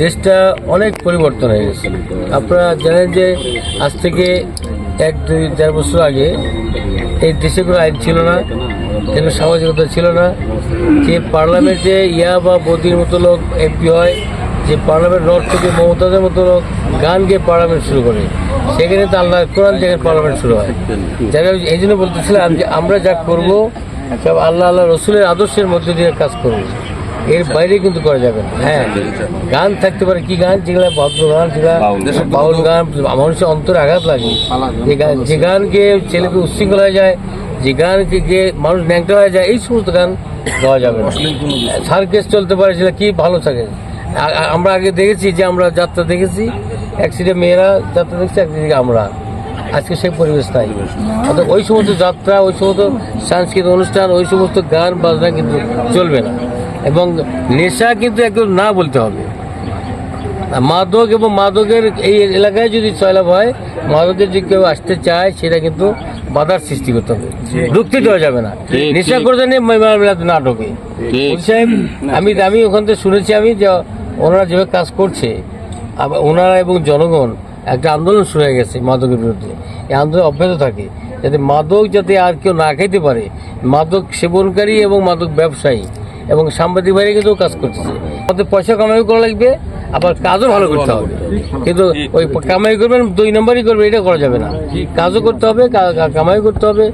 দেশটা অনেক পরিবর্তন হয়ে গেছে। আপনারা জানেন যে আজ থেকে 1-2-4 বছর আগে এই দেশে কোনো আইন ছিল না, কোনো সামাজিকতা ছিল না। যে পার্লামেন্টে ইয়া বা বদির মতো লোক এমপি হয়, যে পার্লামেন্ট রড থেকে মমতাজের মতো লোক গান গিয়ে পার্লামেন্ট শুরু করে, সেখানে তো আল্লাহ কোরআন থেকে পার্লামেন্ট শুরু হয়। যারা এই জন্য বলতেছিলাম যে আমরা যা করবো সব আল্লাহ রসুলের আদর্শের মধ্যে দিয়ে কাজ করবো, এর বাইরে কিন্তু করা যাবে না। হ্যাঁ, গান থাকতে পারে, কি গান যেগুলো ভদ্র গান, যেগুলো বাউল গান, মানুষের অন্তরে আঘাত লাগে, যে গান গিয়ে ছেলেকে উচ্ছৃঙ্খল হয়ে যায়, যে গান গিয়ে মানুষ ন্যাংটা হয়ে যায়, এই সমস্ত গান গাওয়া যাবে না। সার্কেস চলতে পারে, সেটা কি ভালো থাকে। আমরা আগে দেখেছি যে আমরা যাত্রা দেখেছি, এক সিটে মেয়েরা যাত্রা দেখছি, একদিকে আমরা। আজকে সেই পরিবেশ নাই। অর্থাৎ ওই সমস্ত যাত্রা, ওই সমস্ত সাংস্কৃতিক অনুষ্ঠান, ওই সমস্ত গান বাজনা কিন্তু চলবে না। এবং নেশা কিন্তু একদম না বলতে হবে। মাদক এবং মাদকের এই এলাকায় যদি চয়লাভ হয়, মাদকের যদি কেউ আসতে চায়, সেটা কিন্তু বাধার সৃষ্টি করতে হবে, ঢুকতে দেওয়া যাবে না। নেশা করতে নিয়ে না ঢোকে। আমি ওখান থেকে শুনেছি আমি যে ওনারা যেভাবে কাজ করছে, ওনারা এবং জনগণ একটা আন্দোলন শুরু হয়ে গেছে মাদকের বিরুদ্ধে। এই আন্দোলন অব্যাহত থাকে, যাতে মাদক যাতে আর কেউ না খাইতে পারে। মাদক সেবনকারী এবং মাদক ব্যবসায়ী এবং সাংবাদিক ভাইরা কিন্তু কাজ করতেছে। আমাদের পয়সা কামাই করা লাগবে, আবার কাজও ভালো করতে হবে। কিন্তু ওই কামাই করবেন 2 নম্বরই করবে, এটা করা যাবে না। কাজও করতে হবে, কামাই করতে হবে।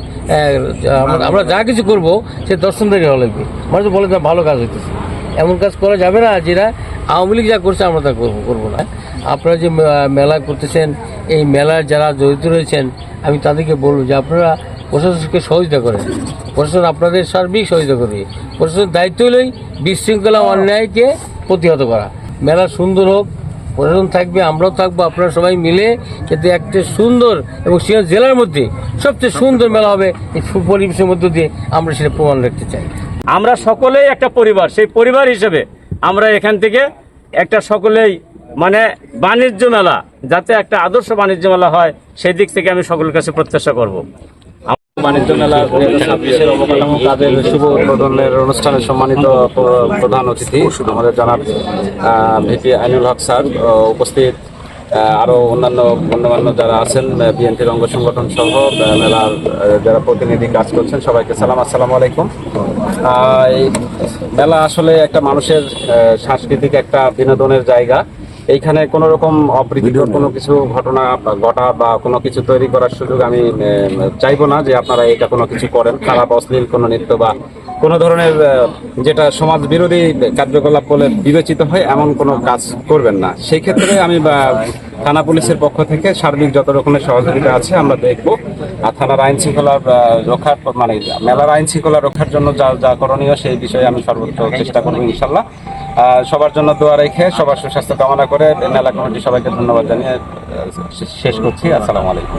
আমরা যা কিছু করবো সে দর্শনদারি হওয়া লাগবে। মানুষ বলে ভালো কাজ হইতেছে, এমন কাজ করা যাবে না যেটা আওয়ামী লীগ যা করছে আমরা তা করবো না। আপনারা যে মেলা করতেছেন, এই মেলার যারা জড়িত রয়েছেন, আমি তাদেরকে বলবো যে আপনারা প্রশাসনকে সহযোগিতা করেন। প্রশাসন আপনাদের সার্বিক সহযোগিতা করবে। প্রশাসনের দায়িত্ব হলেই বিশৃঙ্খলা অন্যায়কে প্রতিহত করা। মেলা সুন্দর হোক, প্রশাসন থাকবে, আমরাও থাকবো, আপনারা সবাই মিলে যাতে একটা সুন্দর এবং সিলেট জেলার মধ্যে সবচেয়ে সুন্দর মেলা হবে, এই পরিবেশের মধ্য দিয়ে আমরা সেটা প্রমাণ রাখতে চাই। আমরা সকলেই একটা পরিবার, সেই পরিবার হিসেবে আমরা এখান থেকে একটা সকলেই মানে বাণিজ্য মেলা, যাতে একটা আদর্শ বাণিজ্য মেলা হয়, সেই দিক থেকে আমি সকলের কাছে প্রত্যাশা করব। বাণিজ্য মেলা 2026-এর অবকাঠামো কাজের শুভ উদ্বোধনের অনুষ্ঠানে সম্মানিত প্রধান অতিথি আমাদের জনাব ভিপি আইনুল হক স্যার, উপস্থিত আরও অন্যান্য গণ্যমান্য যারা আছেন, বিএনপির অঙ্গ সংগঠন সহ মেলার যারা প্রতিনিধি কাজ করছেন, সবাইকে সালাম, আসসালামু আলাইকুম। মেলা আসলে একটা মানুষের সাংস্কৃতিক একটা বিনোদনের জায়গা। এইখানে কোনো রকম অপ্রীতিকর কোনো কিছু ঘটনা ঘটা বা কোনো কিছু তৈরি করার সুযোগ আমি চাইবো না যে আপনারা এটা কোনো কিছু করেন। খারাপ অশ্লীল কোনো নৃত্য বা কোনো ধরনের যেটা সমাজ বিরোধী কার্যকলাপ বলে বিবেচিত হয় এমন কোনো কাজ করবেন না। সেই ক্ষেত্রে আমি থানা পুলিশের পক্ষ থেকে সার্বিক যত রকমের সহযোগিতা আছে আমরা দেখবো। আর থানার আইন শৃঙ্খলা রক্ষার মানে মেলার আইন শৃঙ্খলা রক্ষার জন্য যা করণীয় সেই বিষয়ে আমি সর্বোচ্চ চেষ্টা করবো ইনশাল্লাহ। সবার জন্য দোয়া রেখে সবার সুস্বাস্থ্য কামনা করে মেলা কমিটি সবাইকে ধন্যবাদ জানিয়ে শেষ করছি। আসসালামু আলাইকুম।